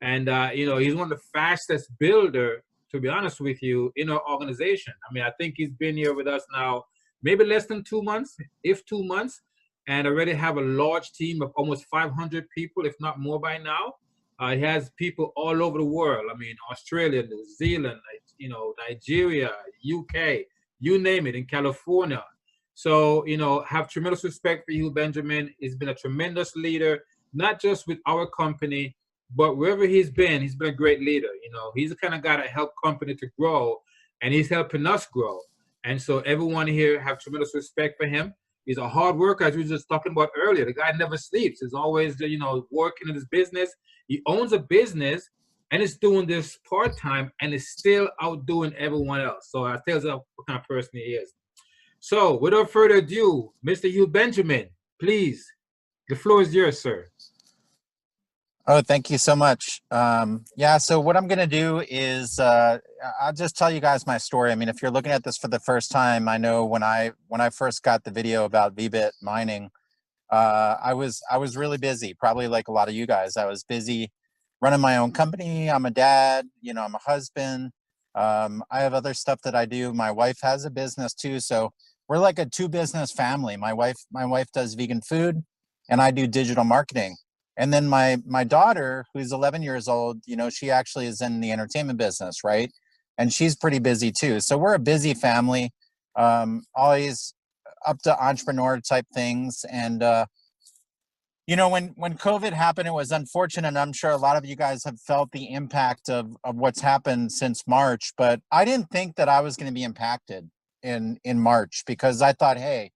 And he's one of the fastest builder, to be honest with you, in our organization. I mean, I think he's been here with us now maybe less than 2 months, if 2 months, and already have a large team of almost 500 people, if not more by now. He has people all over the world. I mean, Australia, New Zealand, Nigeria, UK, you name it, in California. So, have tremendous respect for Hugh Benjamin. He's been a tremendous leader, not just with our company, but wherever he's been a great leader. He's the kind of guy that helped company to grow, and he's helping us grow. And so everyone here have tremendous respect for him. He's a hard worker, as we were just talking about earlier. The guy never sleeps. He's always, working in his business. He owns a business and is doing this part-time and is still outdoing everyone else. So that tells us what kind of person he is. So without further ado, Mr. Hugh Benjamin, please, the floor is yours, sir. Oh, thank you so much. Yeah, so what I'm going to do is I'll just tell you guys my story. I mean, if you're looking at this for the first time, I know when I first got the video about Vbit mining, I was really busy, probably like a lot of you guys. I was busy running my own company. I'm a dad, I'm a husband. I have other stuff that I do. My wife has a business too, so we're like a two-business family. My wife does vegan food, and I do digital marketing. And then my daughter, who's 11 years old, she actually is in the entertainment business, right? And she's pretty busy too. So we're a busy family, always up to entrepreneur type things. And, when COVID happened, it was unfortunate. And I'm sure a lot of you guys have felt the impact of what's happened since March, but I didn't think that I was going to be impacted in March, because I thought, hey,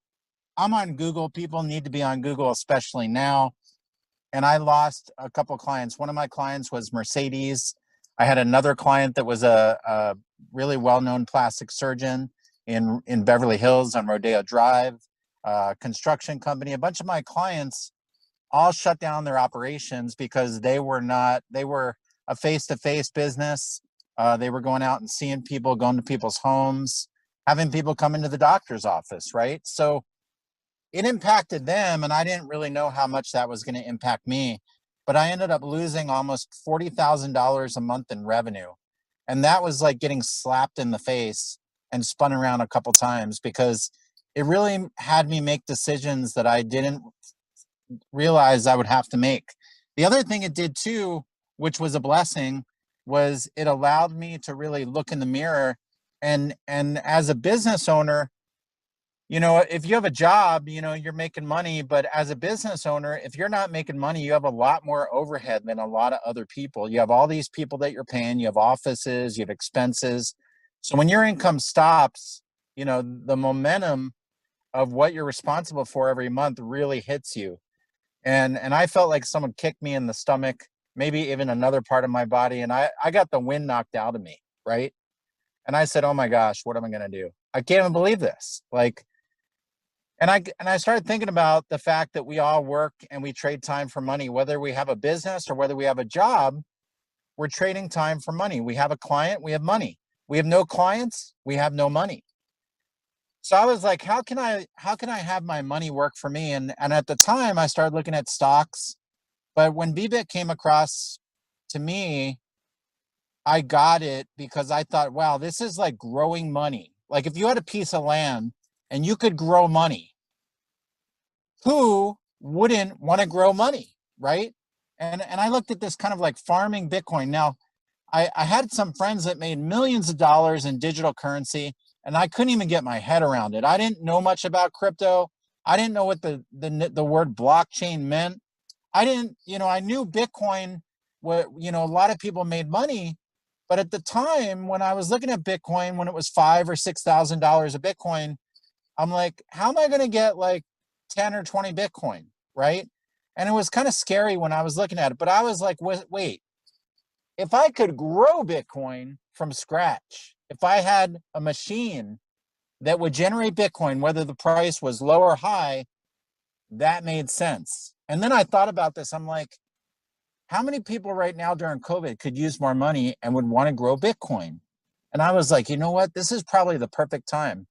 I'm on Google. People need to be on Google, especially now. And I lost a couple of clients. One of my clients was Mercedes. I had another client that was a really well-known plastic surgeon in Beverly Hills on Rodeo Drive, construction company. A bunch of my clients all shut down their operations because they were a face-to-face business. They were going out and seeing people, going to people's homes, having people come into the doctor's office, right? So it impacted them, and I didn't really know how much that was going to impact me, but I ended up losing almost $40,000 a month in revenue. And that was like getting slapped in the face and spun around a couple times, because it really had me make decisions that I didn't realize I would have to make. The other thing it did too, which was a blessing, was it allowed me to really look in the mirror. And as a business owner, if you have a job, you're making money, but as a business owner, if you're not making money, you have a lot more overhead than a lot of other people. You have all these people that you're paying, you have offices, you have expenses. So when your income stops, the momentum of what you're responsible for every month really hits you. And I felt like someone kicked me in the stomach, maybe even another part of my body. And I got the wind knocked out of me, right? And I said, oh my gosh, what am I going to do? I can't even believe this. And I started thinking about the fact that we all work and we trade time for money. Whether we have a business or whether we have a job, we're trading time for money. We have a client, we have money. We have no clients, we have no money. So I was like, how can I have my money work for me? And at the time I started looking at stocks. But when Vbit came across to me, I got it because I thought, wow, this is like growing money. Like if you had a piece of land and you could grow money, who wouldn't want to grow money, right? And I looked at this kind of like farming Bitcoin. Now, I had some friends that made millions of dollars in digital currency, and I couldn't even get my head around it. I didn't know much about crypto. I didn't know what the word blockchain meant. I knew Bitcoin, a lot of people made money, but at the time when I was looking at Bitcoin, when it was $5,000 or $6,000 a Bitcoin, I'm like, how am I going to get like 10 or 20 Bitcoin, right? And it was kind of scary when I was looking at it, but I was like, wait, if I could grow Bitcoin from scratch, if I had a machine that would generate Bitcoin, whether the price was low or high, that made sense. And then I thought about this. I'm like, how many people right now during COVID could use more money and would want to grow Bitcoin? And I was like, you know what? This is probably the perfect time.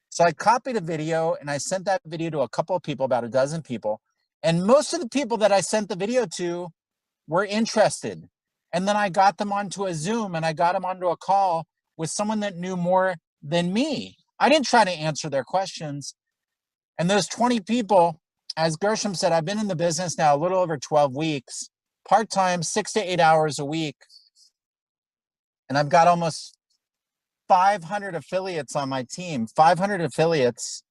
So I copied a video and I sent that video to a couple of people, about a dozen people. And most of the people that I sent the video to were interested. And then I got them onto a Zoom and I got them onto a call with someone that knew more than me. I didn't try to answer their questions. And those 20 people, as Gershom said, I've been in the business now a little over 12 weeks, part-time, 6 to 8 hours a week. And I've got almost 500 affiliates on my team, 500 affiliates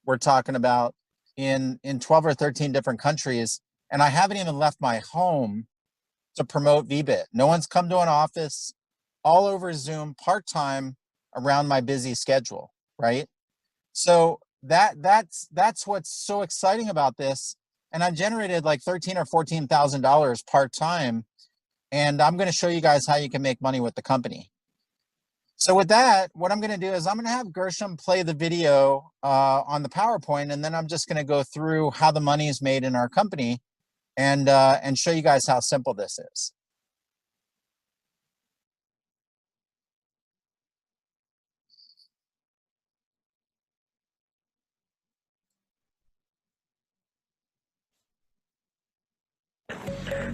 we're talking about in 12 or 13 different countries. And I haven't even left my home to promote Vbit. No one's come to an office, all over Zoom, part-time, around my busy schedule, right? So that's what's so exciting about this. And I've generated like $13,000 or $14,000 part-time. And I'm going to show you guys how you can make money with the company. So with that, what I'm going to do is I'm going to have Gershom play the video on the PowerPoint, and then I'm just going to go through how the money is made in our company and show you guys how simple this is.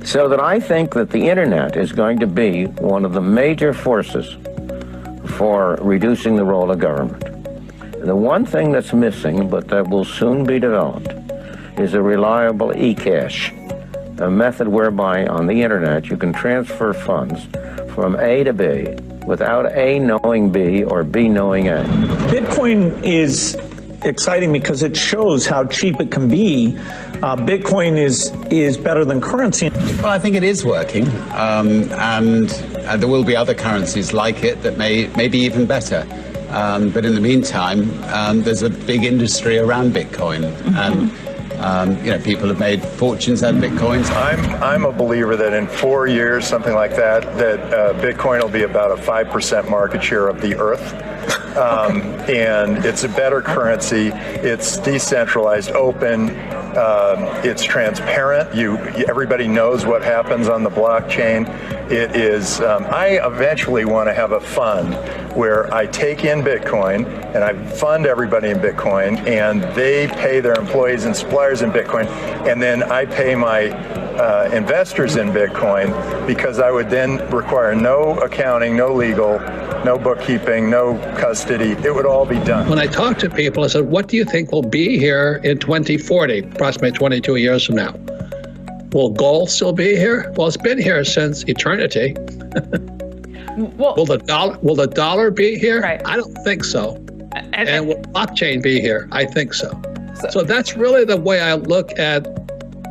So that I think that the internet is going to be one of the major forces for reducing the role of government. The one thing that's missing, but that will soon be developed, is a reliable e-cash, a method whereby on the internet you can transfer funds from A to B without A knowing B or B knowing A. Bitcoin is exciting because it shows how cheap it can be. Bitcoin is better than currency. Well, I think it is working, and there will be other currencies like it that may be even better. But in the meantime, there's a big industry around Bitcoin, and you know, people have made fortunes out of Bitcoins. I'm a believer that in 4 years, something like that, Bitcoin will be about a 5% market share of the Earth. And it's a better currency. It's decentralized, open. It's transparent. Everybody knows what happens on the blockchain. It is. I eventually want to have a fund where I take in Bitcoin and I fund everybody in Bitcoin, and they pay their employees and suppliers in Bitcoin, and then I pay my investors in Bitcoin, because I would then require no accounting, no legal, no bookkeeping, no custody. It would all be done. When I talk to people, I said, what do you think will be here in 2040, approximately 22 years from now? Will gold still be here? Well, it's been here since eternity. Well, will the dollar be here? Right. I don't think so. And will blockchain be here? I think so. So that's really the way I look at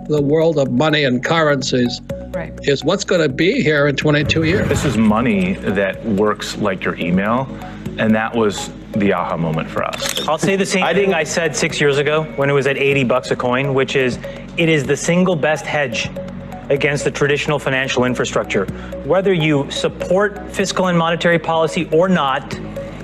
the world of money and currencies. Right. Is what's going to be here in 22 years. This is money that works like your email, and that was the aha moment for us. I'll say the same thing I said 6 years ago when it was at 80 bucks a coin, which is it is the single best hedge against the traditional financial infrastructure. Whether you support fiscal and monetary policy or not,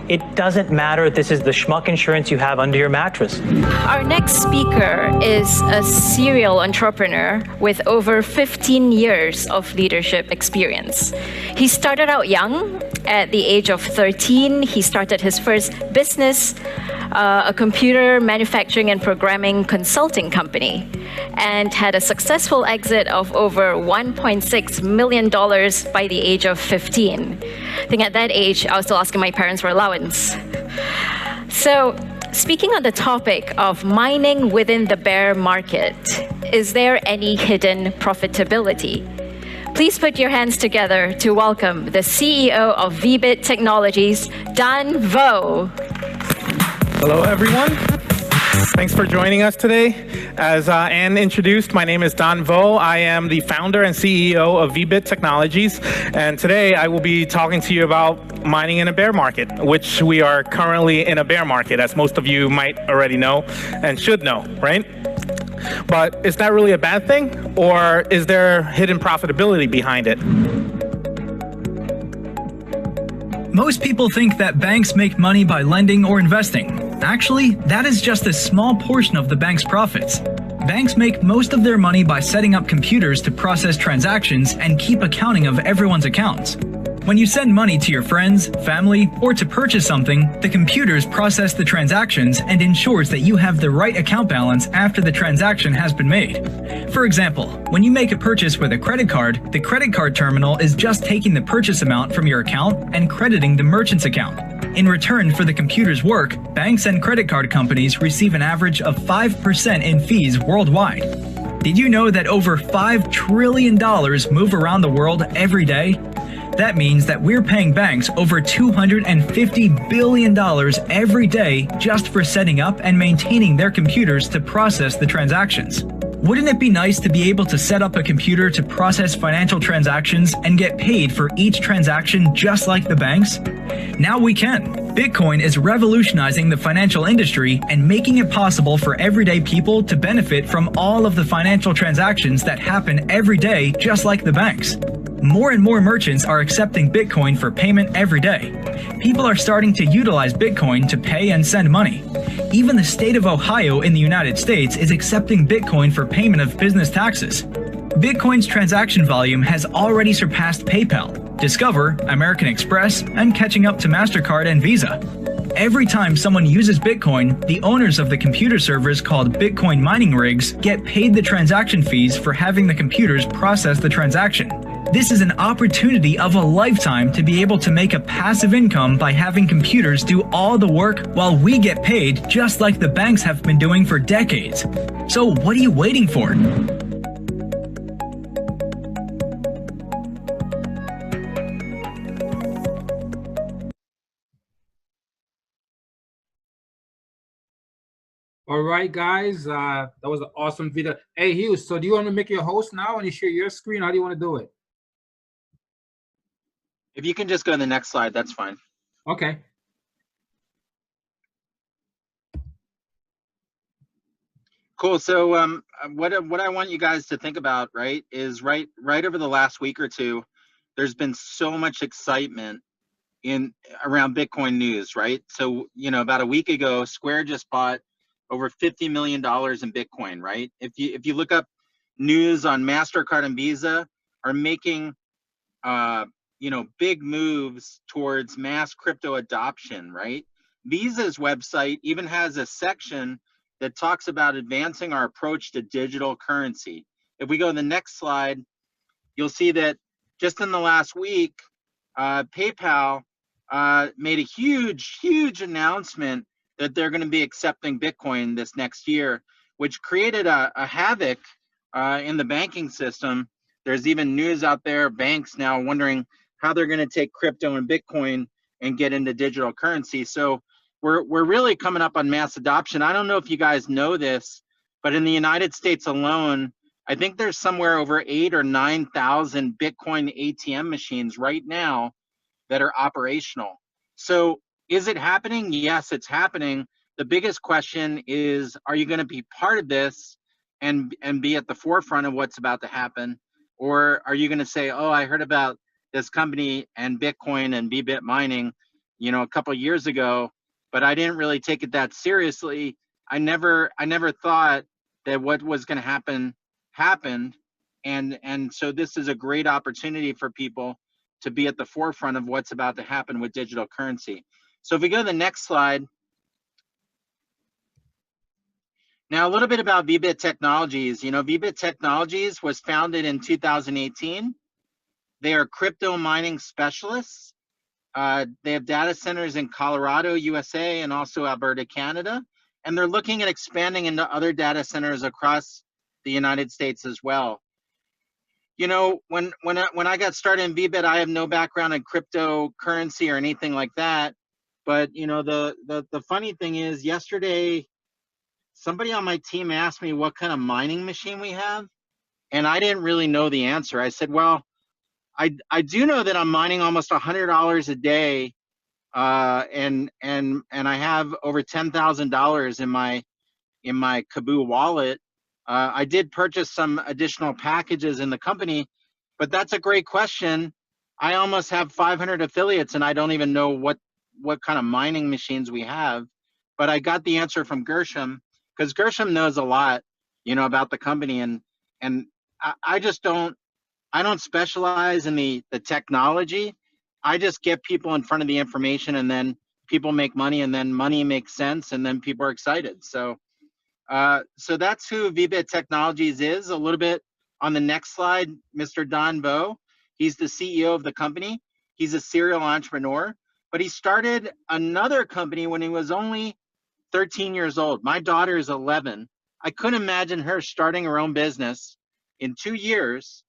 it doesn't matter. This is the schmuck insurance you have under your mattress. Our next speaker is a serial entrepreneur with over 15 years of leadership experience. He started out young. At the age of 13, he started his first business, a computer manufacturing and programming consulting company, and had a successful exit of over $1.6 million by the age of 15. I think at that age, I was still asking my parents for allowance. So, speaking on the topic of mining within the bear market, is there any hidden profitability? Please put your hands together to welcome the CEO of Vbit Technologies, Dan Vo. Hello, everyone. Thanks for joining us today. As Anne introduced, my name is Dan Vo. I am the founder and CEO of Vbit Technologies. And today I will be talking to you about mining in a bear market, which we are currently in a bear market, as most of you might already know and should know, right? But is that really a bad thing? Or is there hidden profitability behind it? Most people think that banks make money by lending or investing. Actually, that is just a small portion of the bank's profits. Banks make most of their money by setting up computers to process transactions and keep accounting of everyone's accounts. When you send money to your friends, family, or to purchase something, the computers process the transactions and ensures that you have the right account balance after the transaction has been made. For example, when you make a purchase with a credit card, the credit card terminal is just taking the purchase amount from your account and crediting the merchant's account. In return for the computer's work, banks and credit card companies receive an average of 5% in fees worldwide. Did you know that over $5 trillion move around the world every day? That means that we're paying banks over $250 billion every day just for setting up and maintaining their computers to process the transactions. Wouldn't it be nice to be able to set up a computer to process financial transactions and get paid for each transaction just like the banks? Now we can. Bitcoin is revolutionizing the financial industry and making it possible for everyday people to benefit from all of the financial transactions that happen every day just like the banks. More and more merchants are accepting Bitcoin for payment every day. People are starting to utilize Bitcoin to pay and send money. Even the state of Ohio in the United States is accepting Bitcoin for payment of business taxes. Bitcoin's transaction volume has already surpassed PayPal, Discover, American Express, and catching up to MasterCard and Visa. Every time someone uses Bitcoin, the owners of the computer servers called Bitcoin mining rigs get paid the transaction fees for having the computers process the transaction. This is an opportunity of a lifetime to be able to make a passive income by having computers do all the work while we get paid just like the banks have been doing for decades. So what are you waiting for? All right, guys, that was an awesome video. Hey, Hugh, so do you want to make your host now and you share your screen? How do you want to do it? If you can just go to the next slide, that's fine. Okay. Cool. So what I want you guys to think about, right, is right over the last week or two, there's been so much excitement around Bitcoin news, right? So, about a week ago, Square just bought over $50 million in Bitcoin, right? If you look up news on MasterCard and Visa are making big moves towards mass crypto adoption, right? Visa's website even has a section that talks about advancing our approach to digital currency. If we go to the next slide, you'll see that just in the last week, PayPal made a huge announcement that they're going to be accepting Bitcoin this next year, which created a havoc in the banking system. There's even news out there, banks now wondering how they're going to take crypto and Bitcoin and get into digital currency. So we're really coming up on mass adoption. I don't know if you guys know this, but in the United States alone, I think there's somewhere over 8,000 or 9,000 Bitcoin ATM machines right now that are operational. So is it happening? Yes, it's happening. The biggest question is, are you going to be part of this and be at the forefront of what's about to happen? Or are you going to say, oh, I heard about this company and Bitcoin and Vbit mining, a couple of years ago, but I didn't really take it that seriously. I never thought that what was going to happen happened. And so this is a great opportunity for people to be at the forefront of what's about to happen with digital currency. So if we go to the next slide. Now, a little bit about Vbit Technologies. Vbit Technologies was founded in 2018. They are crypto mining specialists. They have data centers in Colorado, USA, and also Alberta, Canada. And they're looking at expanding into other data centers across the United States as well. When I got started in Vbit, I have no background in cryptocurrency or anything like that. But the funny thing is, yesterday, somebody on my team asked me what kind of mining machine we have, and I didn't really know the answer. I said, well, I do know that I'm mining almost $100 a day, and I have over $10,000 in my Kaboo wallet. I did purchase some additional packages in the company, but that's a great question. I almost have 500 affiliates, and I don't even know what kind of mining machines we have. But I got the answer from Gershom, because Gershom knows a lot, about the company, and I just don't specialize in the technology. I just get people in front of the information, and then people make money, and then money makes sense, and then people are excited. So so that's who Vbit Technologies is. A little bit on the next slide, Mr. Don Vo. He's the CEO of the company. He's a serial entrepreneur, but he started another company when he was only 13 years old. My daughter is 11. I couldn't imagine her starting her own business in 2 years,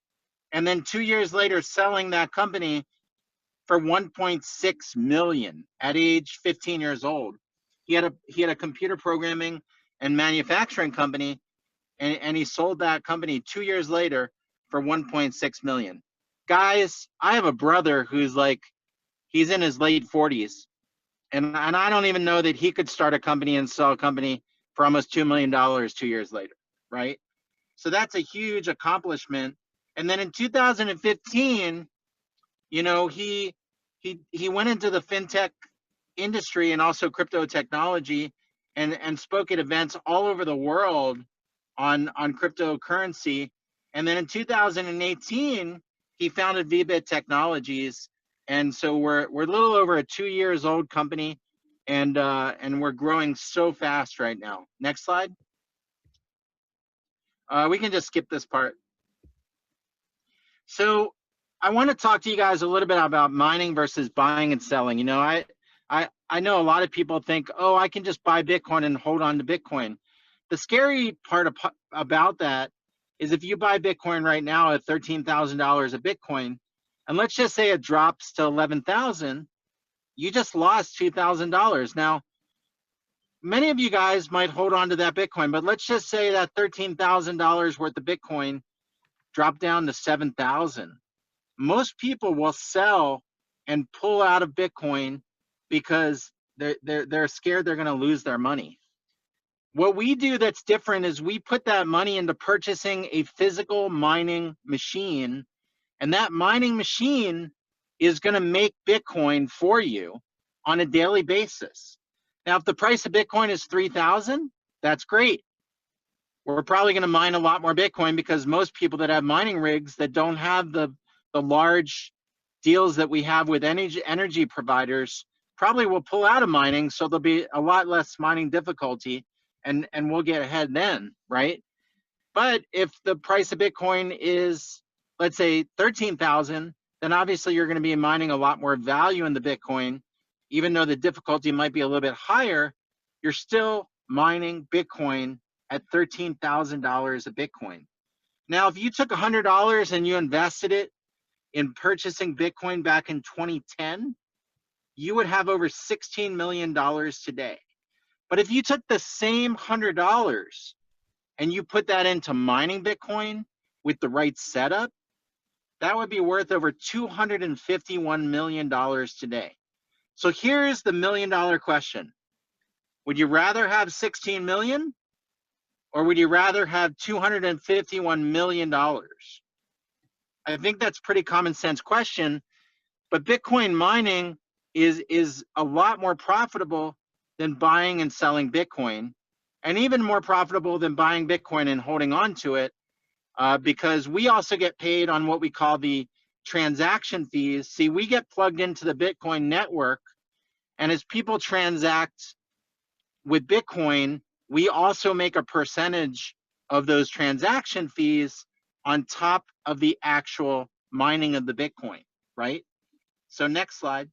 and then 2 years later selling that company for 1.6 million at age 15 years old. He had a computer programming and manufacturing company, and he sold that company 2 years later for 1.6 million. Guys, I have a brother who's like, he's in his late 40s, and I don't even know that he could start a company and sell a company for almost $2 million 2 years later, right? So that's a huge accomplishment. And then in 2015, you know, he went into the fintech industry and also crypto technology, and spoke at events all over the world on cryptocurrency. And then in 2018, he founded Vbit Technologies. And so we're a little over a 2 years old company, and we're growing so fast right now. Next slide. We can just skip this part. So I want to talk to you guys a little bit about mining versus buying and selling. You know, I know a lot of people think, oh, I can just buy Bitcoin and hold on to Bitcoin. The scary part about that is if you buy Bitcoin right now at $13,000 a Bitcoin, and let's just say it drops to 11,000, you just lost $2,000. Now, many of you guys might hold on to that Bitcoin, but let's just say that $13,000 worth of Bitcoin dropped down to 7,000. Most people will sell and pull out of Bitcoin because they're scared they're going to lose their money. What we do that's different is we put that money into purchasing a physical mining machine, and that mining machine is going to make Bitcoin for you on a daily basis. Now, if the price of Bitcoin is 3,000, that's great. We're probably going to mine a lot more Bitcoin because most people that have mining rigs that don't have the large deals that we have with energy providers probably will pull out of mining, so there'll be a lot less mining difficulty, and we'll get ahead then, right? But if the price of Bitcoin is, let's say, 13,000, then obviously you're going to be mining a lot more value in the Bitcoin. Even though the difficulty might be a little bit higher, you're still mining Bitcoin at $13,000 a Bitcoin. Now, if you took $100 and you invested it in purchasing Bitcoin back in 2010, you would have over $16 million today. But if you took the same $100 and you put that into mining Bitcoin with the right setup, that would be worth over $251 million today. So here's the $1 million question. Would you rather have 16 million, or would you rather have $251 million? I think that's a pretty common sense question, but Bitcoin mining is a lot more profitable than buying and selling Bitcoin, and even more profitable than buying Bitcoin and holding on to it, because we also get paid on what we call the transaction fees. See, we get plugged into the Bitcoin network, and as people transact with Bitcoin, we also make a percentage of those transaction fees on top of the actual mining of the Bitcoin, right? So next slide.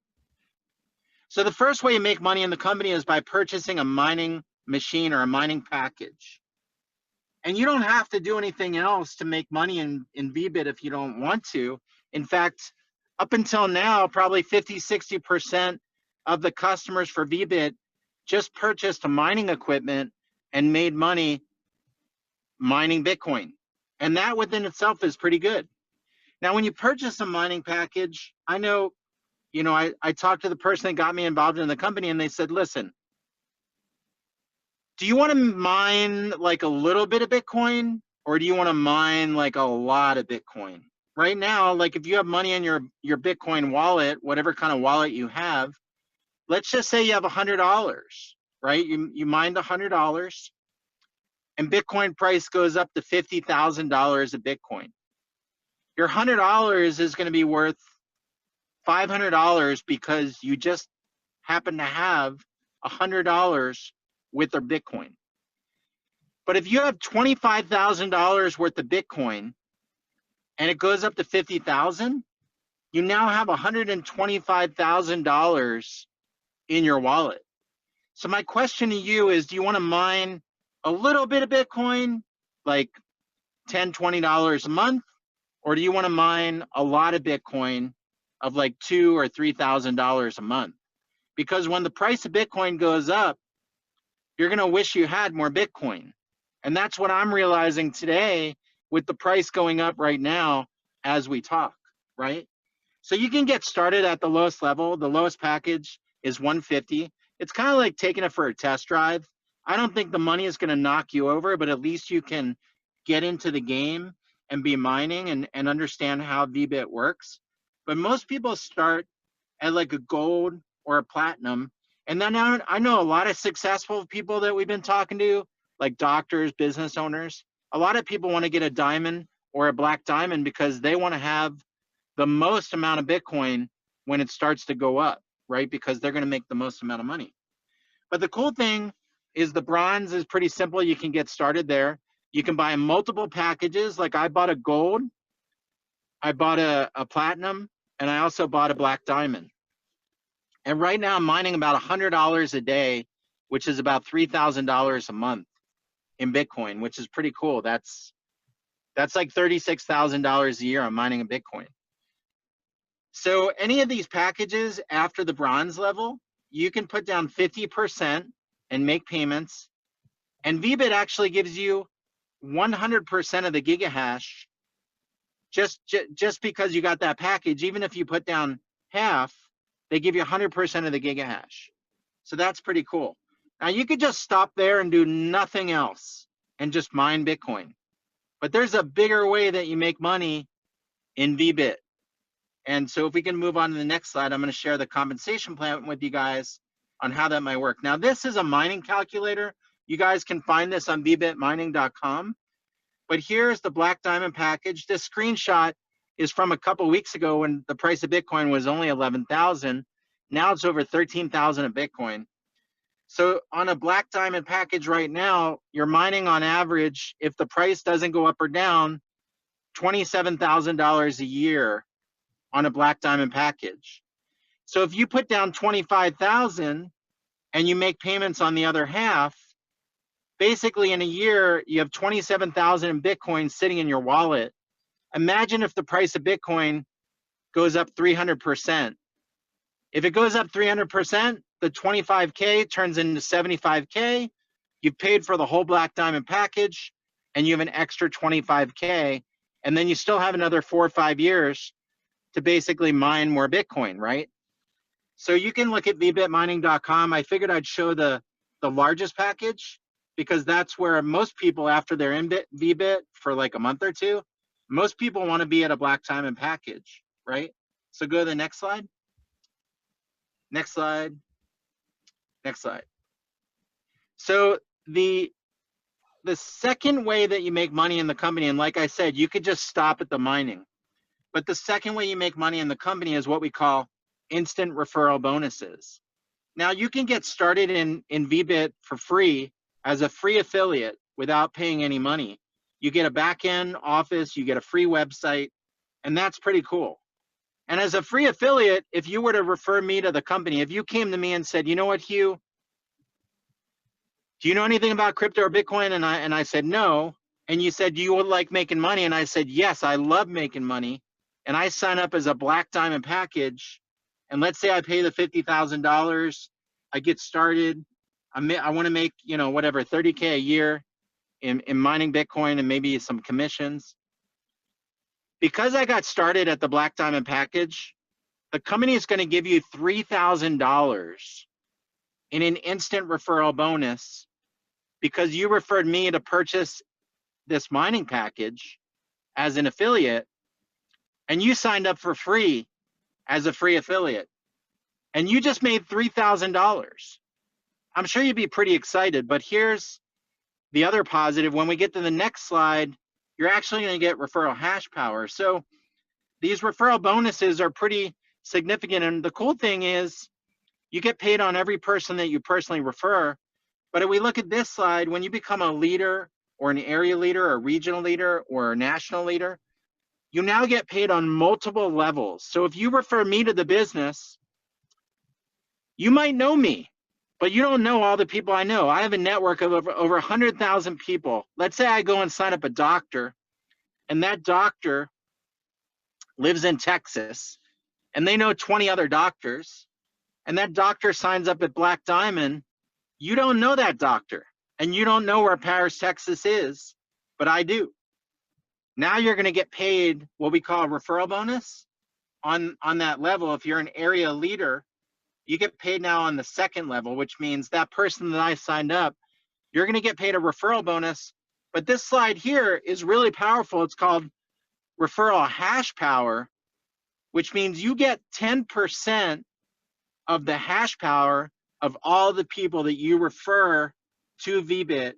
So the first way you make money in the company is by purchasing a mining machine or a mining package. And you don't have to do anything else to make money in Vbit if you don't want to. In fact, up until now, probably 50–60% of the customers for Vbit just purchased mining equipment and made money mining Bitcoin. And that within itself is pretty good. Now, when you purchase a mining package, I know, you know, I talked to the person that got me involved in the company, and they said, listen, do you want to mine like a little bit of Bitcoin, or do you want to mine like a lot of Bitcoin? Right now, like if you have money in your Bitcoin wallet, whatever kind of wallet you have, let's just say you have $100, right? You mined $100, and Bitcoin price goes up to $50,000 a Bitcoin. Your $100 is going to be worth $500 because you just happen to have $100 with their Bitcoin. But if you have $25,000 worth of Bitcoin and it goes up to 50,000, you now have $125,000 in your wallet. So my question to you is, do you want to mine a little bit of Bitcoin, like $10, $20 a month? Or do you want to mine a lot of Bitcoin of like $2,000 or $3,000 a month? Because when the price of Bitcoin goes up, you're going to wish you had more Bitcoin. And that's what I'm realizing today with the price going up right now as we talk, right? So you can get started at the lowest level. The lowest package is 150. It's kind of like taking it for a test drive. I don't think the money is going to knock you over, but at least you can get into the game and be mining and understand how Vbit works. But most people start at like a gold or a platinum. And then I know a lot of successful people that we've been talking to, like doctors, business owners. A lot of people want to get a diamond or a black diamond because they want to have the most amount of Bitcoin when it starts to go up, right? Because they're going to make the most amount of money. But the cool thing is the bronze is pretty simple. You can get started there. You can buy multiple packages. Like I bought a gold, I bought a platinum, and I also bought a black diamond. And right now I'm mining about $100 a day, which is about $3,000 a month in Bitcoin, which is pretty cool. That's like $36,000 a year I'm mining in Bitcoin. So any of these packages after the bronze level, you can put down 50% and make payments. And Vbit actually gives you 100% of the gigahash just because you got that package. Even if you put down half, they give you 100% of the gigahash. So that's pretty cool. Now you could just stop there and do nothing else and just mine Bitcoin. But there's a bigger way that you make money in Vbit. And so if we can move on to the next slide, I'm going to share the compensation plan with you guys on how that might work. Now, this is a mining calculator. You guys can find this on vbitmining.com. But here's the Black Diamond package. This screenshot is from a couple weeks ago when the price of Bitcoin was only 11,000. Now it's over 13,000 a Bitcoin. So on a Black Diamond package right now, you're mining on average, if the price doesn't go up or down, $27,000 a year on a Black Diamond package. So if you put down 25,000 and you make payments on the other half, basically in a year, you have 27,000 in Bitcoin sitting in your wallet. Imagine if the price of Bitcoin goes up 300%. If it goes up 300%, the 25K turns into 75K. You've paid for the whole Black Diamond package and you have an extra 25K. And then you still have another 4 or 5 years to basically mine more Bitcoin, right? So you can look at vbitmining.com. I figured I'd show the largest package because that's where most people, after they're in Vbit for like a month or two, most people want to be at a Black Diamond package, right? So go to the next slide. Next slide. Next slide. So the second way that you make money in the company, and like I said, you could just stop at the mining. But the second way you make money in the company is what we call instant referral bonuses. Now you can get started in Vbit for free as a free affiliate without paying any money. You get a back-end office, you get a free website, and that's pretty cool. And as a free affiliate, if you were to refer me to the company, if you came to me and said, you know what, Hugh, do you know anything about crypto or Bitcoin? And I said, no. And you said, you would like making money? And I said, yes, I love making money. And I sign up as a Black Diamond package, and let's say I pay the $50,000, I get started, I want to make, you know, whatever, 30K a year in mining Bitcoin and maybe some commissions. Because I got started at the Black Diamond package, the company is going to give you $3,000 in an instant referral bonus because you referred me to purchase this mining package as an affiliate. And you signed up for free as a free affiliate. And you just made $3,000. I'm sure you'd be pretty excited, but here's the other positive. When we get to the next slide, you're actually going to get referral hash power. So these referral bonuses are pretty significant. And the cool thing is you get paid on every person that you personally refer. But if we look at this slide, when you become a leader or an area leader or a regional leader or a national leader, you now get paid on multiple levels. So if you refer me to the business, you might know me, but you don't know all the people I know. I have a network of over 100,000 people. Let's say I go and sign up a doctor, and that doctor lives in Texas, and they know 20 other doctors, and that doctor signs up at Black Diamond. You don't know that doctor, and you don't know where Paris, Texas is, but I do. Now you're going to get paid what we call a referral bonus on that level. If you're an area leader, you get paid now on the second level, which means that person that I signed up, you're going to get paid a referral bonus. But this slide here is really powerful. It's called referral hash power, which means you get 10% of the hash power of all the people that you refer to Vbit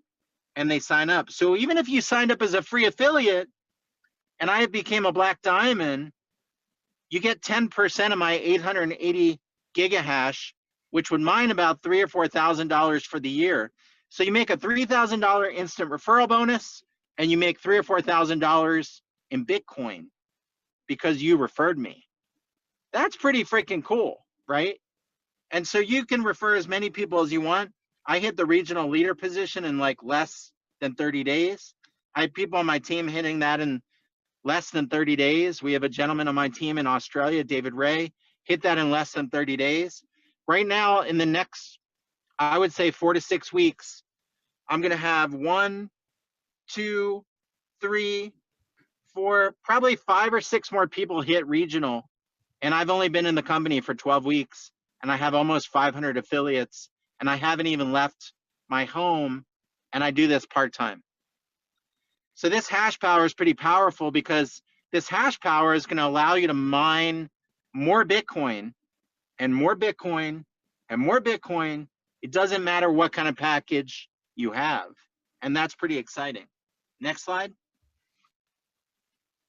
and they sign up. So even if you signed up as a free affiliate and I became a Black Diamond, you get 10% of my 880 gigahash, which would mine about $3,000 or $4,000 for the year. So you make a $3,000 instant referral bonus, and you make $3,000 or $4,000 in Bitcoin because you referred me. That's pretty freaking cool, right? And so you can refer as many people as you want. I hit the regional leader position in like less than 30 days. I have people on my team hitting that in less than 30 days. We have a gentleman on my team in Australia, David Ray, hit that in less than 30 days. Right now, in the next, I would say 4 to 6 weeks, I'm going to have 1, 2, 3, 4, probably 5 or 6 more people hit regional. And I've only been in the company for 12 weeks, and I have almost 500 affiliates, and I haven't even left my home, and I do this part-time. So this hash power is pretty powerful because this hash power is going to allow you to mine more Bitcoin and more Bitcoin and more Bitcoin. It doesn't matter what kind of package you have. And that's pretty exciting. Next slide.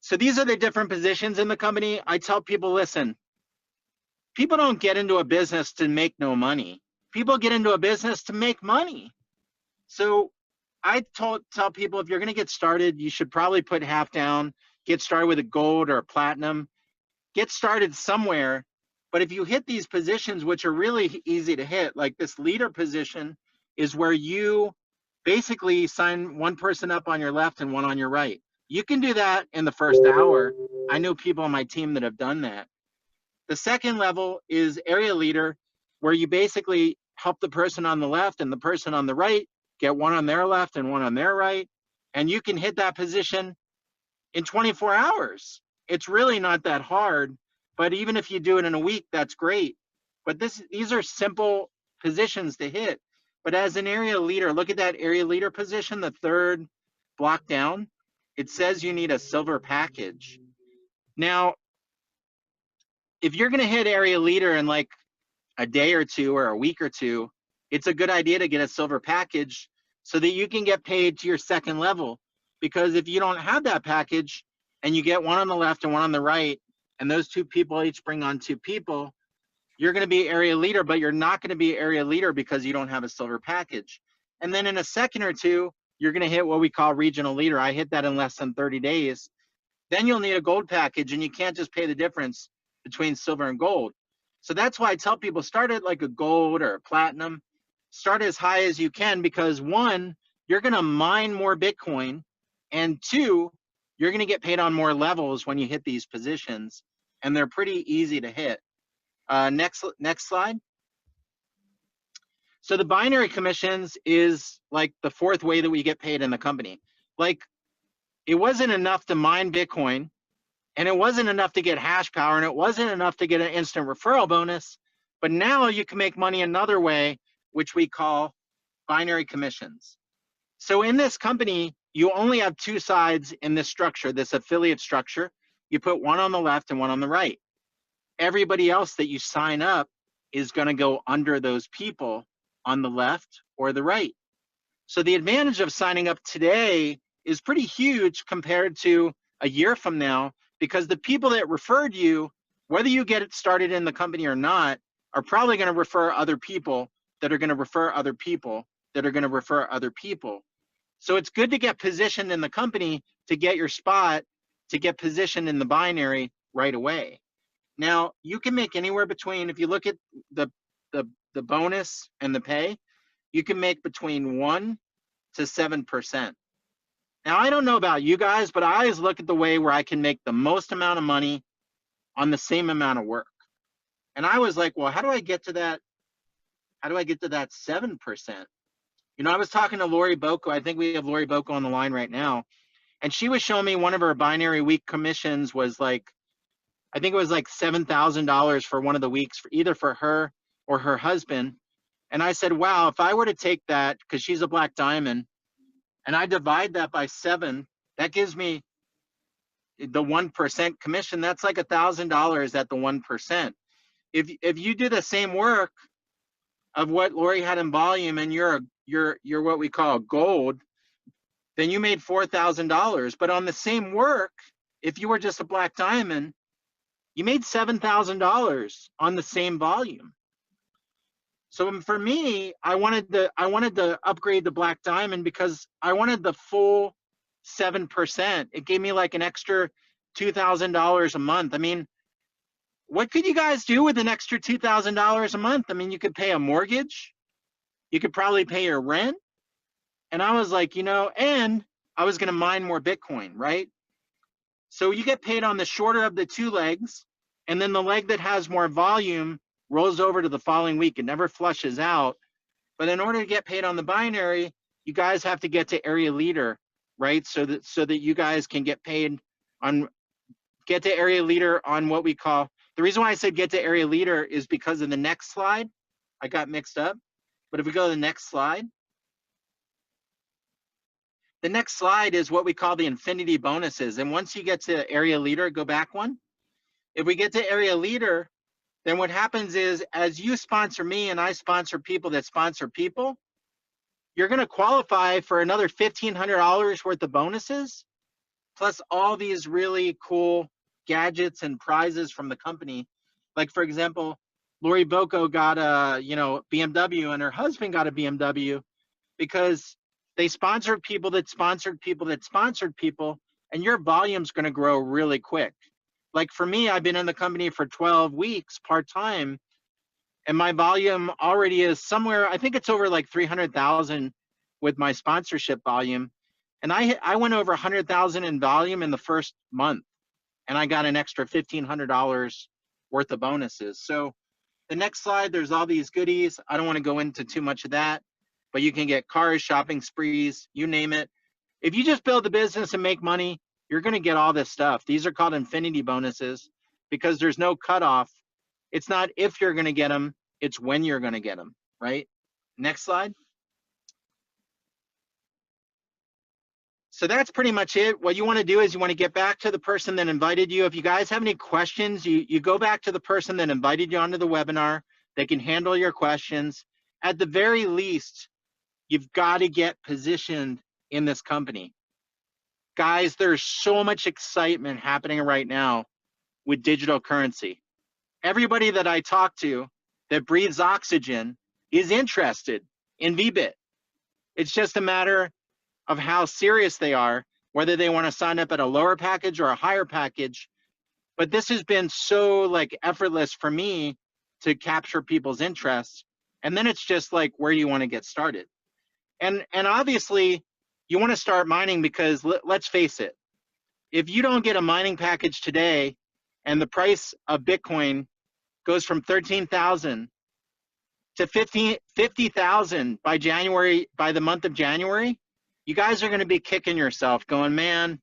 So these are the different positions in the company. I tell people, listen, people don't get into a business to make no money. People get into a business to make money. So I tell people, if you're going to get started, you should probably put half down, get started with a gold or a platinum, get started somewhere. But if you hit these positions, which are really easy to hit, like this leader position is where you basically sign one person up on your left and one on your right. You can do that in the first hour. I know people on my team that have done that. The second level is area leader, where you basically help the person on the left and the person on the right get one on their left and one on their right, and you can hit that position in 24 hours. It's really not that hard, but even if you do it in a week, that's great. But these are simple positions to hit. But as an area leader, look at that area leader position, the third block down. It says you need a silver package. Now, if you're gonna hit area leader in like a day or two or a week or two, it's a good idea to get a silver package so that you can get paid to your second level. Because if you don't have that package and you get one on the left and one on the right, and those two people each bring on 2 people, you're going to be area leader, but you're not going to be area leader because you don't have a silver package. And then in a second or two, you're going to hit what we call regional leader. I hit that in less than 30 days. Then you'll need a gold package, and you can't just pay the difference between silver and gold. So that's why I tell people, start at like a gold or a platinum. Start as high as you can, because 1, you're going to mine more Bitcoin, and 2, you're going to get paid on more levels when you hit these positions, and they're pretty easy to hit. Next slide. So the binary commissions is like the 4th way that we get paid in the company. Like, it wasn't enough to mine Bitcoin, and it wasn't enough to get hash power, and it wasn't enough to get an instant referral bonus, but now you can make money another way, which we call binary commissions. So in this company, you only have 2 sides in this structure, this affiliate structure. You put one on the left and one on the right. Everybody else that you sign up is going to go under those people on the left or the right. So the advantage of signing up today is pretty huge compared to a year from now, because the people that referred you whether you get it started in the company or not, are probably going to refer other people that are going to refer other people that are going to refer other people. So it's good to get positioned in the company to get your spot, to get positioned in the binary right away. Now, you can make anywhere between, if you look at the bonus and the pay, you can make between 1 to 7%. Now, I don't know about you guys, but I always look at the way where I can make the most amount of money on the same amount of work. And I was like, well, how do I get to that? How do I get to that 7%? You know, I was talking to Lori Boko. I think we have Lori Boko on the line right now. And she was showing me one of her binary week commissions was like, I think it was like $7,000 for one of the weeks, for either for her or her husband. And I said, wow, if I were to take that, because she's a black diamond, and I divide that by 7, that gives me the 1% commission. That's like $1,000 at the 1%. If you do the same work of what Lori had in volume and you're what we call gold, then you made $4,000. But on the same work, if you were just a black diamond, you made $7,000 on the same volume. So for me, I wanted to upgrade the black diamond because I wanted the full 7%. It gave me like an extra $2,000 a month. I mean, what could you guys do with an extra $2,000 a month? I mean, you could pay a mortgage, you could probably pay your rent. And I was like, you know, and I was going to mine more Bitcoin, right? So you get paid on the shorter of the 2 legs, and then the leg that has more volume rolls over to the following week. It never flushes out. But in order to get paid on the binary, you guys have to get to area leader, right? So that you guys can get paid on, get to area leader on what we call, the reason why I said get to area leader is because of the next slide. I got mixed up. But if we go to the next slide, the next slide is what we call the infinity bonuses. And once you get to area leader, go back one. If we get to area leader, then what happens is as you sponsor me and I sponsor people that sponsor people, you're going to qualify for another $1,500 worth of bonuses, plus all these really cool gadgets and prizes from the company. Like, for example, Lori Boko got a BMW, and her husband got a BMW because they sponsored people that sponsored people that sponsored people, and your volume's going to grow really quick. Like for me, I've been in the company for 12 weeks part-time, and my volume already is somewhere, I think it's over like 300,000 with my sponsorship volume. And I went over 100,000 in volume in the first month, and I got an extra $1,500 worth of bonuses. So the next slide, there's all these goodies. I don't want to go into too much of that, but you can get cars, shopping sprees, you name it. If you just build a business and make money, you're going to get all this stuff. These are called infinity bonuses because there's no cutoff. It's not if you're going to get them, it's when you're going to get them, right? Next slide. So that's pretty much it. What you want to do is you want to get back to the person that invited you. If you guys have any questions, you go back to the person that invited you onto the webinar. They can handle your questions. At the very least, you've got to get positioned in this company. Guys, there's so much excitement happening right now with digital currency. Everybody that I talk to that breathes oxygen is interested in Vbit. It's just a matter of how serious they are, whether they want to sign up at a lower package or a higher package. But this has been so like effortless for me to capture people's interests. And then it's just like, where do you want to get started? And obviously, you want to start mining because let's face it, if you don't get a mining package today and the price of Bitcoin goes from 13,000 to 50,000 by the month of January, you guys are going to be kicking yourself going, man,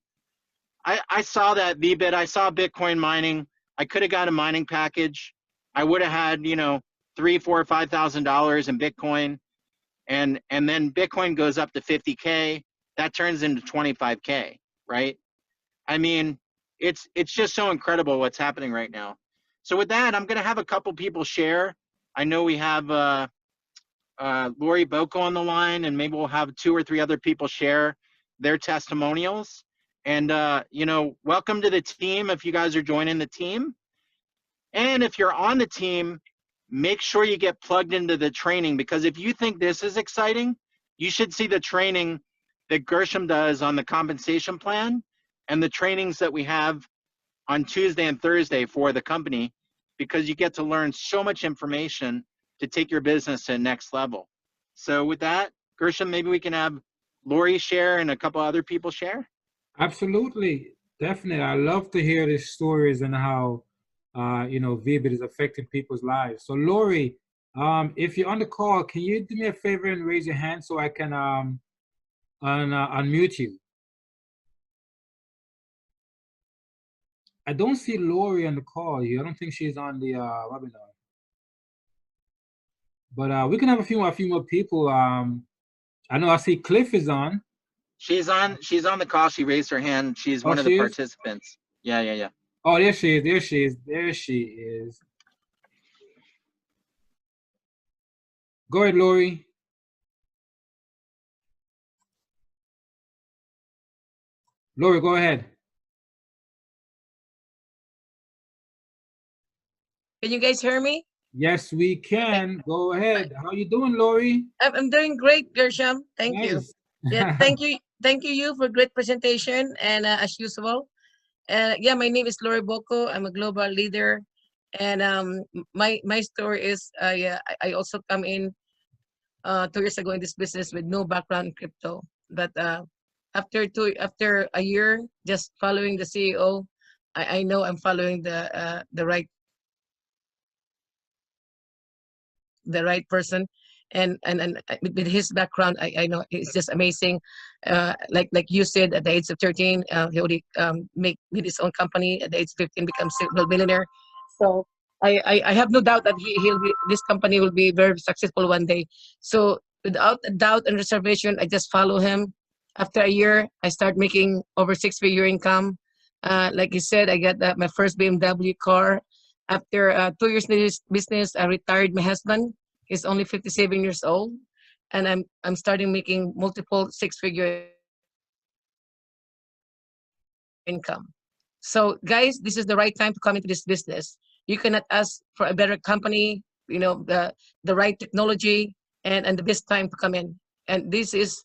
I saw that Vbit, I saw Bitcoin mining. I could have got a mining package. I would have had, $3,000, $4,000, $5,000 in Bitcoin. And then Bitcoin goes up to 50K. That turns into 25K, right? I mean, it's just so incredible what's happening right now. So with that, I'm going to have a couple people share. I know we have Lori Boko on the line, and maybe we'll have 2 or 3 other people share their testimonials. And, welcome to the team if you guys are joining the team. And if you're on the team, make sure you get plugged into the training, because if you think this is exciting, you should see the training that Gershom does on the compensation plan and the trainings that we have on Tuesday and Thursday for the company, because you get to learn so much information to take your business to the next level. So with that, Gershom, maybe we can have Lori share and a couple other people share. Absolutely, definitely. I love to hear these stories and how Vbit is affecting people's lives. So Lori, if you're on the call, can you do me a favor and raise your hand so I can unmute you? I don't see Lori on the call here. I don't think she's on the webinar. But we can have a few more people. I know I see Cliff is on. She's on the call. She raised her hand. She's one of the participants. Yeah. Oh, there she is. There she is. Go ahead, Lori. Lori, go ahead. Can you guys hear me? Yes, we can. Go ahead. How you doing, Lori? I'm doing great, Gershom. Thank you. Yeah, thank you for great presentation, and as usual. Yeah, my name is Lori Boko. I'm a global leader, and my story is I also come in 2 years ago in this business with no background in crypto, but after a year just following the CEO, I know I'm following the right person, and with his background, I know it's just amazing. Like you said, at the age of 13, he already made his own company. At the age of 15, becomes a millionaire. So I have no doubt that this company will be very successful one day. So without a doubt and reservation, I just follow him. After a year, I start making over 6-figure income. Like you said, I got my first BMW car. After 2 years in this business, I retired my husband. He's only 57 years old, and I'm starting making multiple 6-figure income. So guys, this is the right time to come into this business. You cannot ask for a better company, the right technology, and the best time to come in. And this is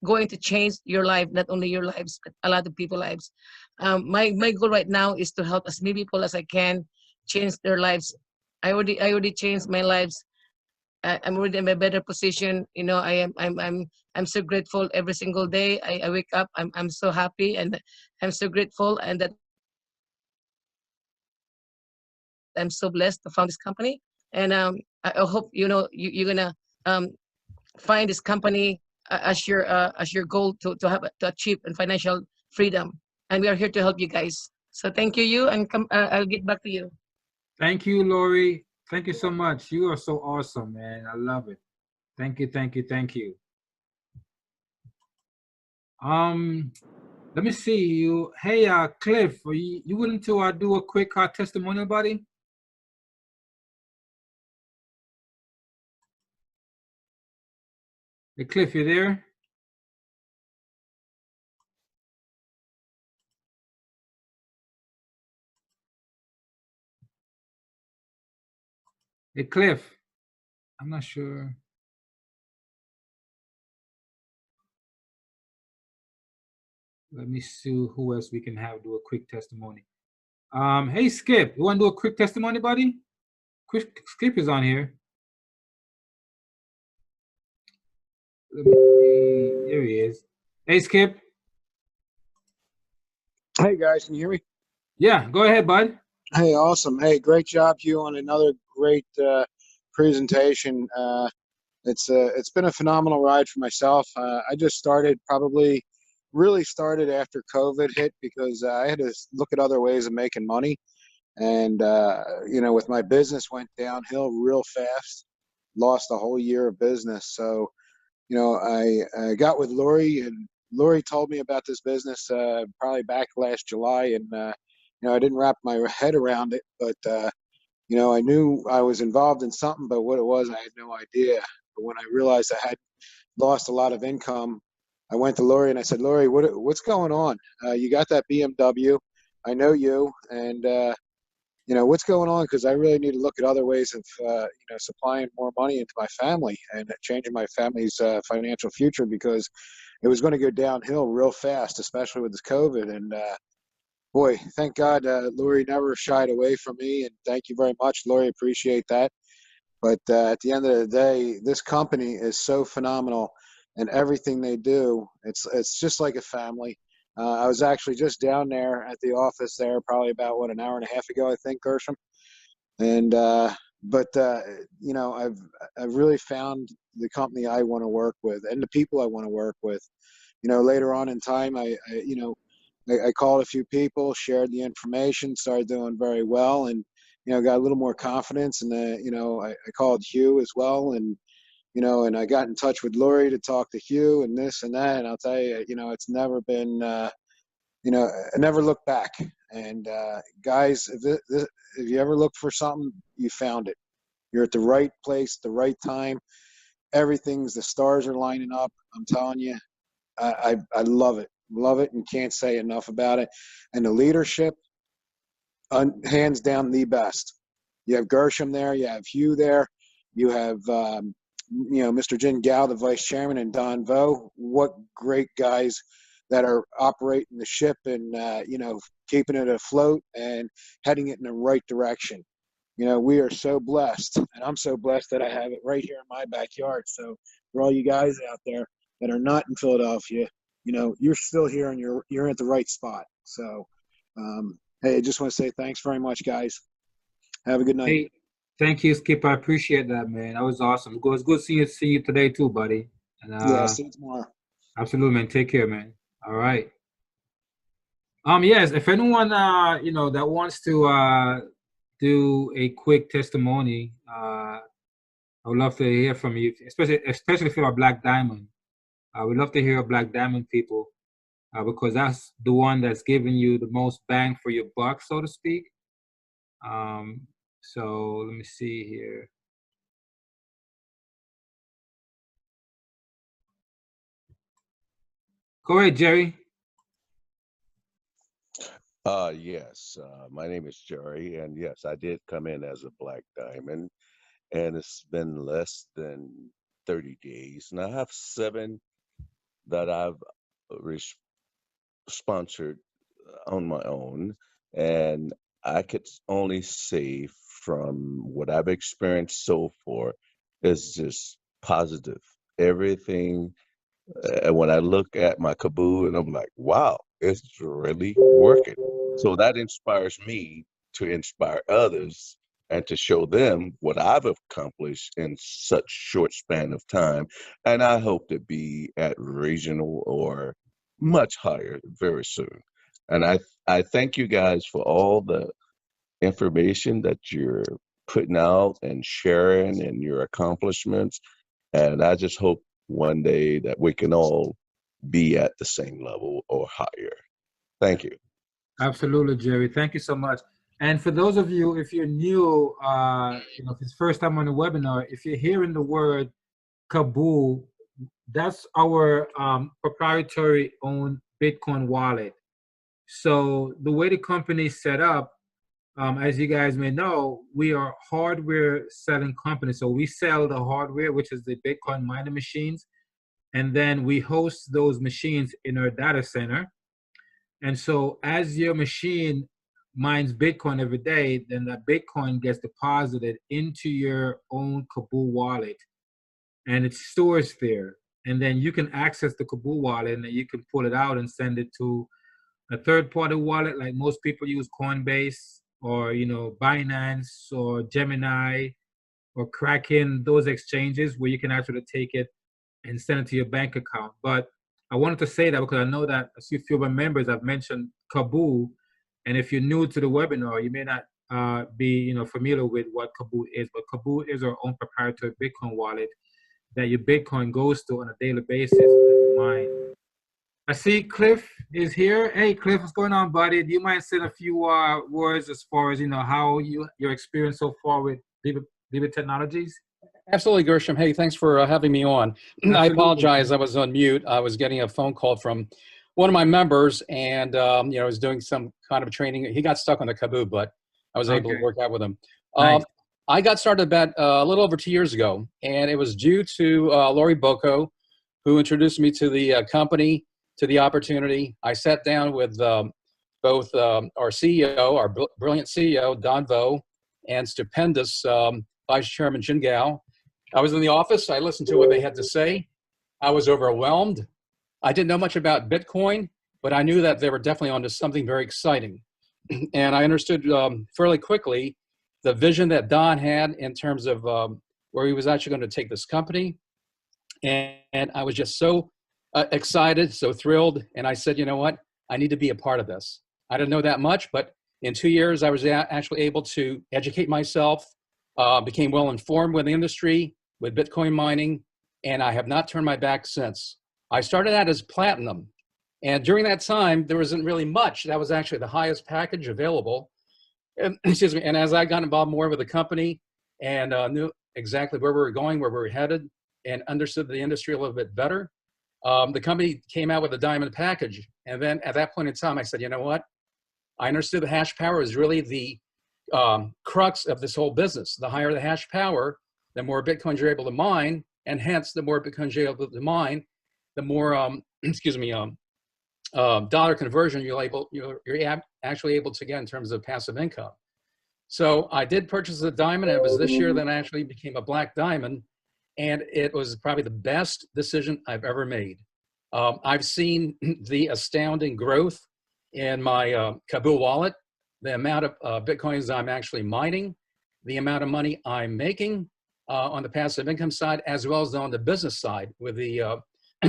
going to change your life, not only your lives, but a lot of people's lives. My goal right now is to help as many people as I can change their lives. I already changed my lives. I'm already in a better position. I'm so grateful every single day. I wake up. I'm so happy, and I'm so grateful, and that I'm so blessed to found this company. And I hope you're gonna find this company as your goal to achieve financial freedom. And we are here to help you guys. So thank you, and I'll get back to you. Thank you, Lori. Thank you so much. You are so awesome, man. I love it. Thank you. Let me see you. Hey, Cliff, are you willing to do a quick testimonial, buddy? Hey, Cliff, you there? Hey, Cliff, I'm not sure. Let me see who else we can have do a quick testimony. Hey, Skip, you want to do a quick testimony, buddy? Skip is on here. Let me see. There he is. Hey, Skip. Hey, guys, can you hear me? Yeah, go ahead, bud. Hey, awesome. Hey, great job, Hugh, on another great presentation. It's been a phenomenal ride for myself. I just really started after COVID hit, because I had to look at other ways of making money. And, with my business went downhill real fast, lost a whole year of business. So, I got with Lori, and Lori told me about this business probably back last July. And, I didn't wrap my head around it, but, I knew I was involved in something, but what it was, I had no idea. But when I realized I had lost a lot of income, I went to Lori and I said, Lori, what's going on? You got that BMW. I know you. And, what's going on? Because I really need to look at other ways of, supplying more money into my family and changing my family's financial future, because it was going to go downhill real fast, especially with this COVID. And boy, thank God Lori never shied away from me. And thank you very much, Lori. Appreciate that. But at the end of the day, this company is so phenomenal, and everything they do, it's just like a family. I was actually just down there at the office there, probably about an hour and a half ago, I think, Gershom. And I've really found the company I want to work with and the people I want to work with. Later on in time, I called a few people, shared the information, started doing very well, and got a little more confidence. And I called Hugh as well, and and I got in touch with Lori to talk to Hugh and this and that. And I'll tell you, it's never been, I never looked back. And guys, if you ever look for something, you found it. You're at the right place, the right time. The stars are lining up. I'm telling you, I love it, and can't say enough about it. And the leadership, hands down the best. You have Gershom there, you have Hugh there, you have Mr. Jin Gao, the vice chairman, and Don Vo. What great guys that are operating the ship and keeping it afloat and heading it in the right direction. We are so blessed, and I'm so blessed that I have it right here in my backyard. So for all you guys out there that are not in Philadelphia, you're still here, and you're at the right spot. So hey, I just want to say thanks very much, guys. Have a good night. Hey, thank you, Skip. I appreciate that, man. That was awesome. It was good seeing you today too, buddy. And, yeah, see you tomorrow. Absolutely, man. Take care, man. All right. Yes, if anyone that wants to do a quick testimony, I would love to hear from you, especially if you're a Black Diamond. I would love to hear Black Diamond people, because that's the one that's giving you the most bang for your buck, so to speak. So let me see here. Go ahead, Jerry. Yes, my name is Jerry, and yes, I did come in as a Black Diamond, and it's been less than 30 days, and I have 7 that I've sponsored on my own, and I could only say from what I've experienced so far is just positive. Everything, when I look at my Kaboo, and I'm like, wow, it's really working. So that inspires me to inspire others and to show them what I've accomplished in such short span of time. And I hope to be at regional or much higher very soon. And I thank you guys for all the information that you're putting out and sharing and your accomplishments. And I just hope one day that we can all be at the same level or higher. Thank you. Absolutely, Jerry. Thank you so much. And for those of you, if you're new, if it's first time on the webinar, if you're hearing the word Kaboo, that's our proprietary owned Bitcoin wallet. So the way the company is set up, as you guys may know, we are hardware selling company. So we sell the hardware, which is the Bitcoin mining machines, and then we host those machines in our data center. And so as your machine mines Bitcoin every day, then that Bitcoin gets deposited into your own Kaboo wallet, and it stores there. And then you can access the Kaboo wallet, and then you can pull it out and send it to a third-party wallet, like most people use Coinbase or Binance or Gemini or Kraken, those exchanges where you can actually take it and send it to your bank account. But I wanted to say that because I know that a few of my members have mentioned Kaboo, and if you're new to the webinar, you may not be familiar with what Kaboo is. But Kaboo is our own proprietary Bitcoin wallet that your Bitcoin goes to on a daily basis. Mine. I see Cliff is here. Hey, Cliff, what's going on, buddy? Do you mind saying a few words as far as how your experience so far with Vbit Technologies? Absolutely, Gershom. Hey, thanks for having me on. I apologize. I was on mute. I was getting a phone call from one of my members, and I was doing some kind of training. He got stuck on the Kaboo, but I was able to Okay. work out with him. Nice. I got started about a little over 2 years ago, and it was due to Lori Bocco, who introduced me to the company, to the opportunity. I sat down with both our CEO, our brilliant CEO, Don Vo, and stupendous Vice Chairman Jin Gao. I was in the office. I listened to what they had to say. I was overwhelmed. I didn't know much about Bitcoin, but I knew that they were definitely onto something very exciting. And I understood fairly quickly the vision that Don had in terms of where he was actually going to take this company. And I was just so excited, so thrilled. And I said, you know what? I need to be a part of this. I didn't know that much, but in 2 years, I was actually able to educate myself, became well informed with the industry, with Bitcoin mining, and I have not turned my back since. I started out as platinum. And during that time, there wasn't really much. That was actually the highest package available. And, excuse me. And as I got involved more with the company and knew exactly where we were going, where we were headed, and understood the industry a little bit better, the company came out with a diamond package. And then at that point in time, I said, you know what? I understood the hash power is really the crux of this whole business. The higher the hash power, the more Bitcoins you're able to mine, and hence the more Bitcoins you're able to mine, the more excuse me, dollar conversion you're actually able to get in terms of passive income. So I did purchase a diamond. It was this year that I actually became a black diamond, and it was probably the best decision I've ever made. I've seen the astounding growth in my Kabul wallet, the amount of Bitcoins I'm actually mining, the amount of money I'm making on the passive income side, as well as on the business side with the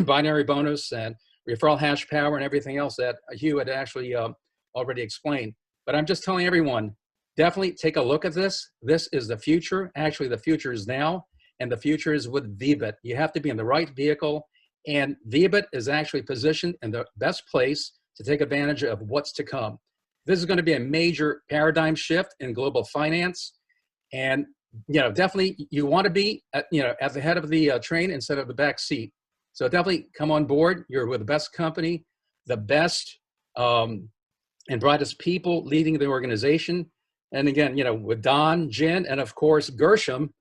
binary bonus and referral hash power and everything else that Hugh had actually already explained. But I'm just telling everyone, definitely take a look at this. This is the future. Actually, the future is now, and the future is with Vbit. You have to be in the right vehicle, and Vbit is actually positioned in the best place to take advantage of what's to come. This is going to be a major paradigm shift in global finance, and definitely you want to be at the head of the train instead of the back seat. So definitely come on board. You're with the best company, the best and brightest people leading the organization. And again, with Don, Jen, and of course, Gershom.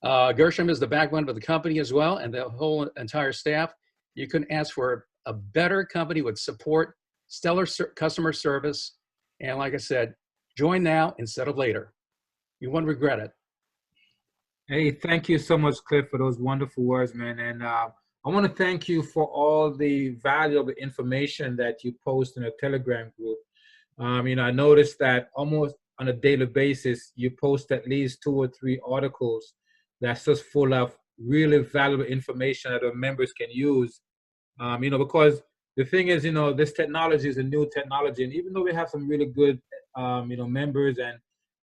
Gershom is the backbone of the company as well, and the whole entire staff. You couldn't ask for a better company with support, stellar customer service. And like I said, join now instead of later. You won't regret it. Hey, thank you so much, Cliff, for those wonderful words, man. And I want to thank you for all the valuable information that you post in a Telegram group. I noticed that almost on a daily basis, you post at least 2 or 3 articles that's just full of really valuable information that our members can use. Because the thing is, this technology is a new technology, and even though we have some really good, members and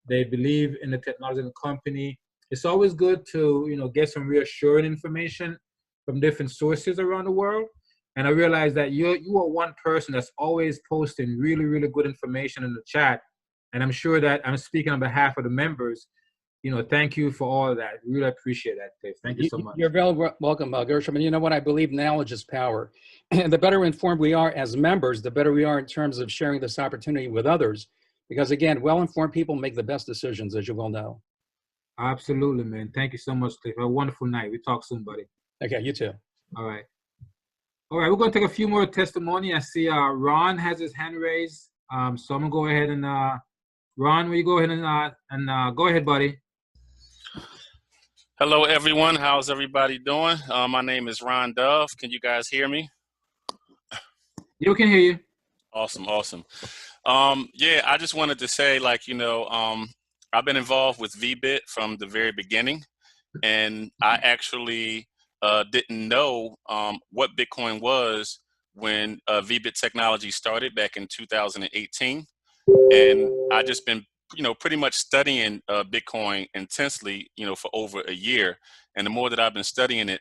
they believe in the technology and the company, it's always good to, get some reassuring information from different sources around the world. And I realize that you are one person that's always posting really, really good information in the chat. And I'm sure that I'm speaking on behalf of the members. Thank you for all of that. Really appreciate that, Dave. Thank you so much. You're very welcome, Gershom. And you know what? I believe knowledge is power. And the better informed we are as members, the better we are in terms of sharing this opportunity with others. Because again, well-informed people make the best decisions, as you well know. Absolutely, man. Thank you so much, Cliff. Have a wonderful night. We talk soon, buddy. Okay, you too. All right. We're going to take a few more testimony. I see Ron has his hand raised. So I'm going to go ahead and, Ron, will you go ahead and go ahead, buddy. Hello, everyone. How's everybody doing? My name is Ron Dove. Can you guys hear me? You can hear you. Awesome, awesome. Yeah, I just wanted to say, I've been involved with Vbit from the very beginning, and I actually didn't know what Bitcoin was when Vbit Technologies started back in 2018. And I just been pretty much studying Bitcoin intensely, for over a year. And the more that I've been studying it,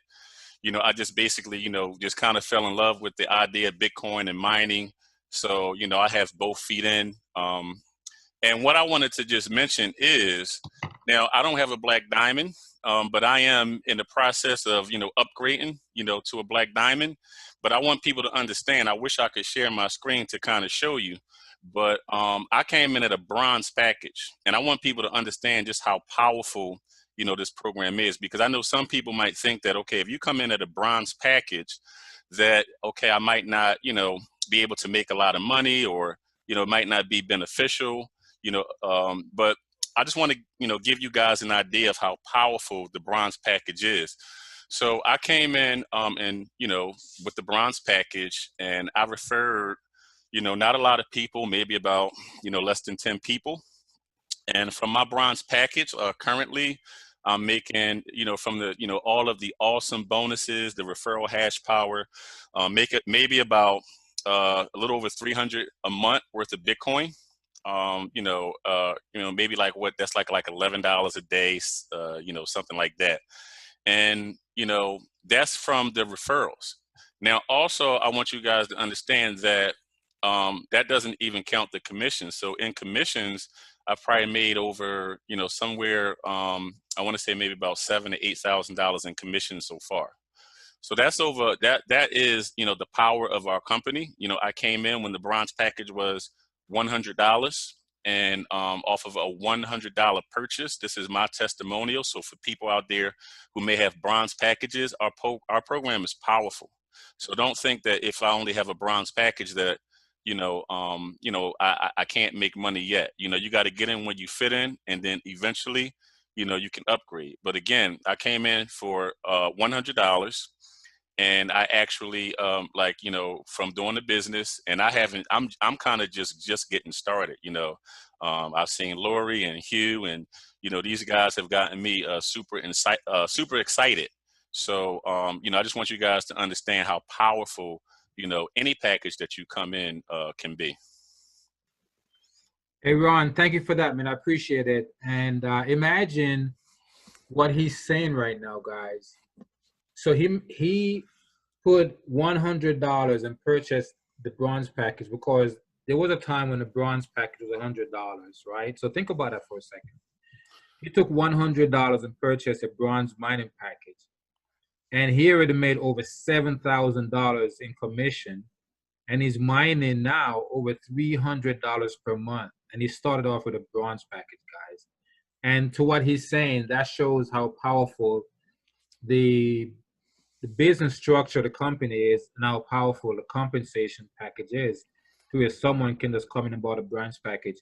I just basically, just kind of fell in love with the idea of Bitcoin and mining. So, I have both feet in. And what I wanted to just mention is, now I don't have a black diamond, but I am in the process of, upgrading, to a black diamond. But I want people to understand, I wish I could share my screen to kind of show you. but I came in at a bronze package, and I want people to understand just how powerful, you know, this program is, because I know some people might think that, okay, if you come in at a bronze package, that, okay, I might not, you know, be able to make a lot of money, or, you know, it might not be beneficial, you know, but I just want to, you know, give you guys an idea of how powerful the bronze package is. So I came in and, you know, with the bronze package, and I referred, you know, not a lot of people, maybe about, you know, less than 10 people. And from my bronze package, currently, I'm making, you know, from the, you know, all of the awesome bonuses, the referral hash power, make it maybe about a little over 300 a month worth of Bitcoin. You know, maybe like what that's like $11 a day, you know, something like that. And, you know, that's from the referrals. Now, also, I want you guys to understand that that doesn't even count the commissions. So in commissions, I've probably made over, you know, somewhere, I want to say maybe about $7,000 to $8,000 in commissions so far. So that's over, that is, you know, the power of our company. You know, I came in when the bronze package was $100, and off of a $100 purchase. This is my testimonial. So for people out there who may have bronze packages, our program is powerful. So don't think that if I only have a bronze package that, I can't make money yet. You know, you got to get in when you fit in, and then eventually, you know, you can upgrade. But again, I came in for $100. And I actually, like, you know, from doing the business, and I'm kind of just getting started, you know. I've seen Lori and Hugh, and, you know, these guys have gotten me super excited. So, you know, I just want you guys to understand how powerful, you know, any package that you come in can be. Hey, Ron, thank you for that, man. I appreciate it. And imagine what he's saying right now, guys. So he put $100 and purchased the bronze package, because there was a time when the bronze package was $100, right? So think about that for a second. He took $100 and purchased a bronze mining package, and he already made over $7,000 in commission, and he's mining now over $300 per month. And he started off with a bronze package, guys. And to what he's saying, that shows how powerful the business structure of the company is, and how powerful the compensation package is, to where someone can just come in and buy a bronze package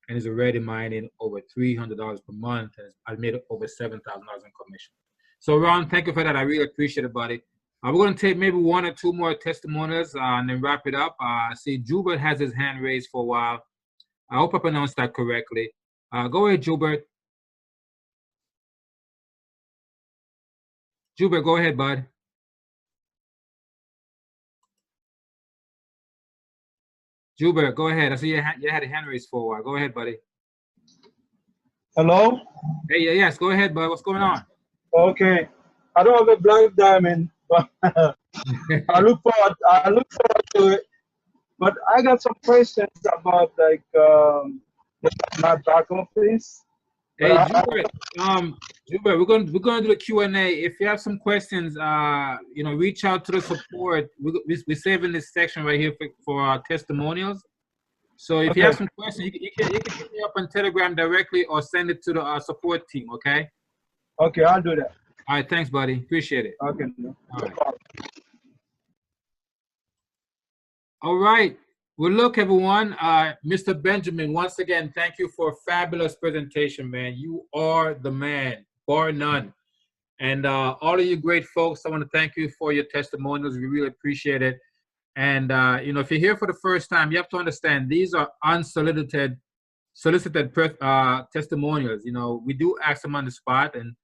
and is already mining over $300 per month, and I've made over $7,000 in commission. So Ron, thank you for that. I really appreciate it, buddy. We're going to take maybe one or two more testimonials and then wrap it up. I see Jubert has his hand raised for a while. I hope I pronounced that correctly. Go ahead, Jubert. Jubert, go ahead, bud. Jubert, go ahead. I see you had a hand raised for a while. Go ahead, buddy. Hello? Hey, yes, go ahead, bud. What's going on? Okay. I don't have a black diamond, but I look forward to it. But I got some questions about, like, my back office. Hey, Jubert, we're going to do the Q&A. If you have some questions, you know, reach out to the support. We're saving this section right here for our testimonials. So if you have some questions, you can hit me up on Telegram directly, or send it to the support team. Okay. Okay, I'll do that. All right, thanks, buddy. Appreciate it. Okay. All right. Well, look, everyone. Mr. Benjamin, once again, thank you for a fabulous presentation, man. You are the man, bar none. And all of you great folks, I want to thank you for your testimonials. We really appreciate it. And, you know, if you're here for the first time, you have to understand these are unsolicited testimonials. You know, we do ask them on the spot. And,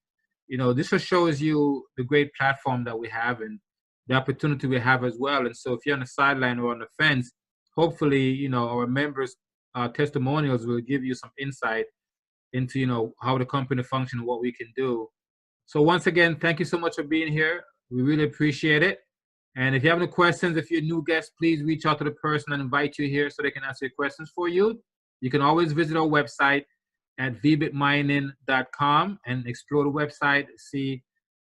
you know, this just shows you the great platform that we have and the opportunity we have as well. And so if you're on the sideline or on the fence, hopefully, you know, our members' testimonials will give you some insight into, you know, how the company functions and what we can do. So once again, thank you so much for being here. We really appreciate it. And if you have any questions, if you're a new guest, please reach out to the person and invite you here so they can answer your questions for you. You can always visit our website at vbitmining.com and explore the website, see,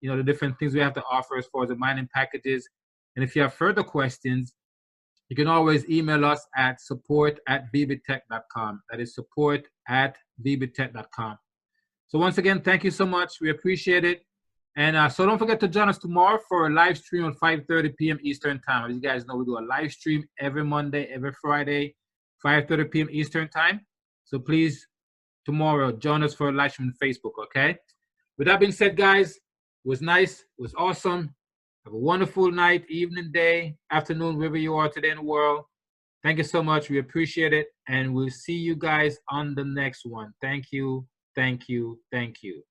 you know, the different things we have to offer as far as the mining packages. And if you have further questions, you can always email us at support@vbittech.com. That is support@vbittech.com. So once again, thank you so much. We appreciate it. And so don't forget to join us tomorrow for a live stream at 5:30 p.m. Eastern Time. As you guys know, we do a live stream every Monday, every Friday, 5:30 p.m. Eastern Time. So please, tomorrow, join us for a live stream on Facebook, okay? With that being said, guys, it was nice. It was awesome. Have a wonderful night, evening, day, afternoon, wherever you are today in the world. Thank you so much. We appreciate it. And we'll see you guys on the next one. Thank you. Thank you. Thank you.